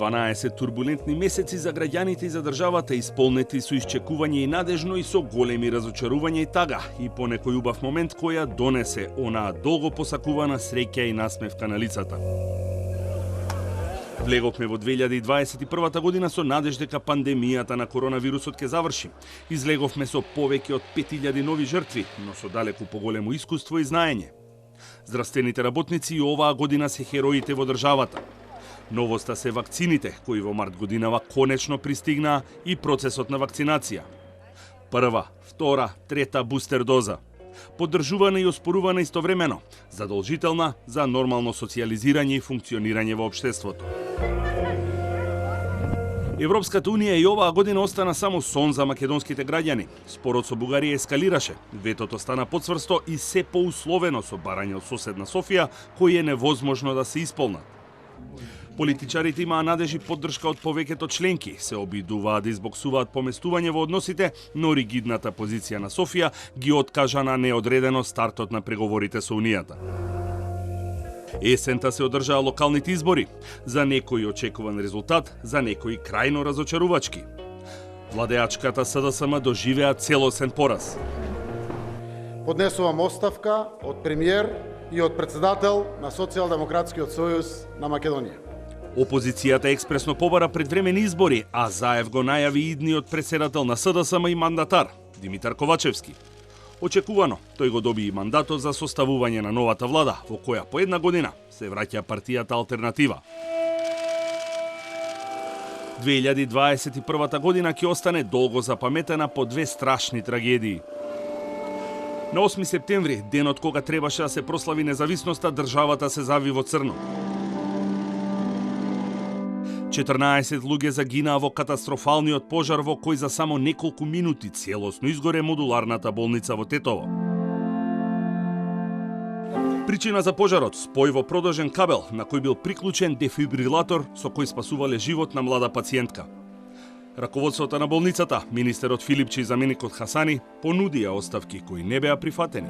12 турбулентни месеци за граѓаните и за државата, исполнети со исчекување и надежно и со големи разочарувања и тага, и по некој убав момент која донесе онаа долго посакувана среќа и насмевка на лицата. Влеговме во 2021 година со надеж дека пандемијата на коронавирусот ќе заврши. Излеговме со повеќе од 5000 нови жртви, но со далеку поголемо искуство и знаење. Здравствените работници и оваа година се хероите во државата. Новоста се вакцините, кои во март годинава конечно пристигнаа, и процесот на вакцинација. Прва, втора, трета бустер доза. Поддржувана и оспорувана истовремено, задолжителна за нормално социјализирање и функционирање во општеството. Европската Унија и оваа година остана само сон за македонските граѓани. Спорот со Бугарија ескалираше, ветото стана потврсто и се поусловено со барање од соседна Софија, кои е невозможно да се исполнат. Политичарите имаа надежи поддршка од повеќето членки, се обидуваат да избоксуваат поместување во односите, но ригидната позиција на Софија ги откажа на неодредено стартот на преговорите со Унијата. Есента се одржаа локалните избори, за некои очекуван резултат, за некои крајно разочарувачки. Владеачката СДСМ доживеа целосен пораз. Поднесувам оставка од премиер и од председател на Социјалдемократскиот сојуз на Македонија. Опозицијата експресно побара предвремени избори, а Заев го најави идниот председател на СДСМ и мандатар, Димитар Ковачевски. Очекувано, тој го доби и мандатот за составување на новата влада, во која по една година се враќа партијата Алтернатива. 2021 година ќе остане долго запаметена по две страшни трагедии. На 8 септември, денот кога требаше да се прослави независноста, државата се зави во црно. 14 луѓе загинаа во катастрофалниот пожар во кој за само неколку минути целосно изгоре модуларната болница во Тетово. Причина за пожарот – спој во продолжен кабел на кој бил приклучен дефибрилатор со кој спасувале живот на млада пациентка. Раководството на болницата, министерот Филипчи и заменикот Хасани понудија оставки кои не беа прифатени.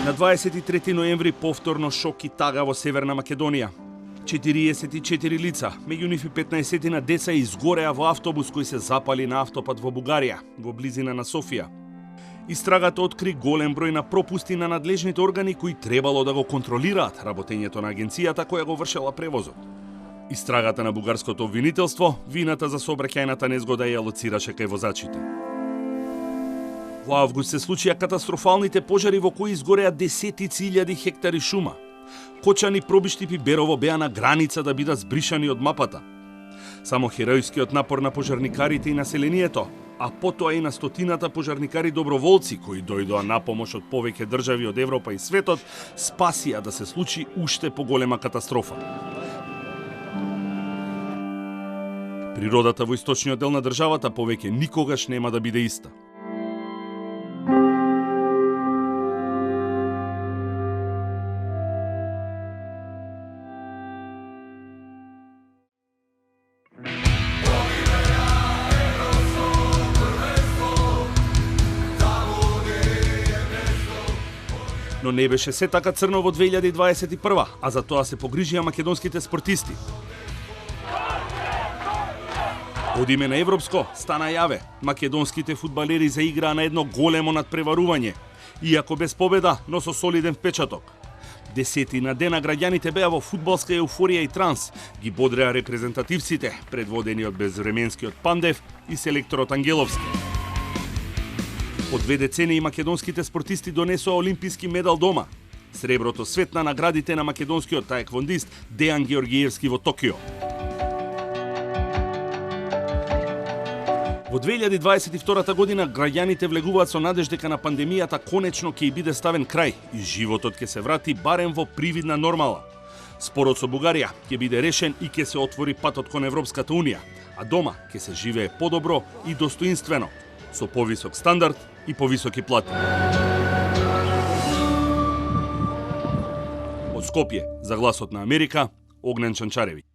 На 23 ноември повторно шок и тага во Северна Македонија. 44 лица, меѓу нив и 15 на деца, изгореа во автобус кој се запали на автопат во Бугарија, во близина на Софија. Истрагата откри голем број на пропусти на надлежните органи кои требало да го контролираат работењето на агенцијата која го вршела превозот. Истрагата на бугарското обвинителство, вината за сообраќајната незгода ја лоцираше кај возачите. Во август се случија катастрофалните пожари во кои изгореа десетици илјади хектари шума. Кочани, пробиштипи, Берово беа на граница да бидат збришани од мапата. Само херојскиот напор на пожарникарите и населението, а потоа и на стотината пожарникари доброволци кои дојдоа на помош од повеќе држави од Европа и светот, спасија да се случи уште поголема катастрофа. Природата во источниот дел на државата повеќе никогаш нема да биде иста. Но не беше се така црно во 2021, а за тоа се погрижија македонските спортисти. Од име на Европско стана јаве, македонските фудбалери заиграа на едно големо надпреварување, иако без победа, но со солиден впечаток. Десетина дена граѓаните беа во фудбалска еуфорија и транс, ги бодреа репрезентативците, предводени од безвременскиот Пандев и селекторот Ангеловски. По 2 децении македонските спортисти донесоа олимписки медал дома. Среброто свет на наградите на македонскиот таеквондист Дејан Георгиевски во Токио. Во 2022 година граѓаните влегуваат со надеж дека на пандемијата конечно ќе биде ставен крај и животот ќе се врати барем во привидна нормала. Спорот со Бугарија ќе биде решен и ќе се отвори патот кон Европската Унија, а дома ќе се живее подобро и достоинствено, со повисок стандард и повисоки плати. Од Скопје, за Гласот на Америка, Огнен Чанчаревиќ.